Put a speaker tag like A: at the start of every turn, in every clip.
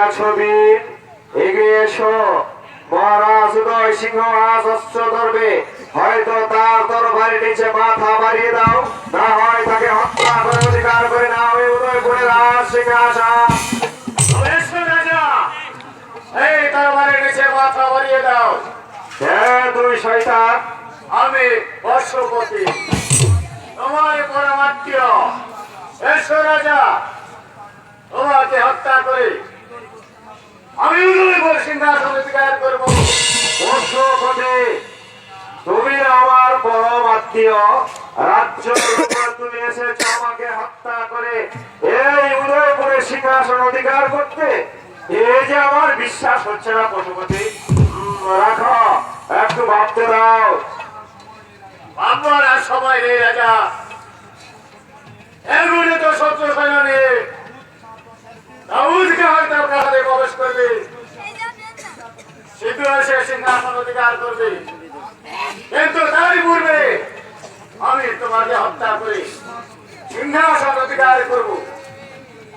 A: আছো বীর, এগিয়ে এসো। মহারাজ উদয় সিংহ আজ অস্ত্র ধরবে, হয়তো তার তরবারি নিচে মাথা বাড়িয়ে দাও, না হয় তাকে হত্যা করে অধিকার করে নাও এই উদয়পুরের রাজ সিংহাসন।
B: রাজা, এই তরবারির নিচে মাথা বাড়িয়ে দাও।
A: হে তুই শয়তান?
B: আমি বর্ষপতি, তোমার পরমাত্মীয়। এসো রাজা, তোমাকে হত্যা করে আমি উদয়পুর সিংহাসন অধিকার করবো।
A: বর্ষপতি, তুমি আমার পরম আত্মীয়, রাজ্য তুমি এসেছ আমাকে হত্যা করে এই উদয়পুরের সিংহাসন অধিকার করতে? এই যে আমার বিশ্বাস হচ্ছে না পশুপতি। রাখো, একটু ভাবতে দাও।
B: ভাববার আর সময় নেই রাজা, এগুলি তো শত্রু সৈন্য নেই। দাউদকে হয়তো প্রাসাদে প্রবেশ করবে, শীঘ্র এসে সিংহাসন অধিকার করবে, কিন্তু তারই পূর্বে আমি তোমাকে হত্যা করে সিংহাসন অধিকার করব।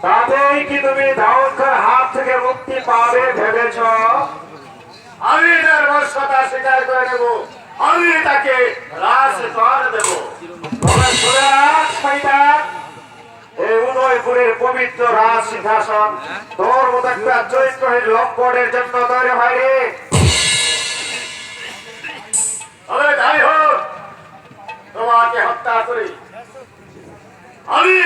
A: তাতেই কি তুমি দাউদের হাত থেকে মুক্তি পাবে ভেবেছ?
B: আমি তার বর্ষতা স্বীকার করে নেব, আমি তাকে রাজ করে দেব।
A: তবে শুনে রাখ শয়তান, এই উদয়পুরের পবিত্র রাজ সিংহাসন তোর মতো একটা চরিত্রহীন লম্পটের জন্য তৈরি হয়নি।
B: তবে যাই হোক, তোমাকে হত্যা করি আমি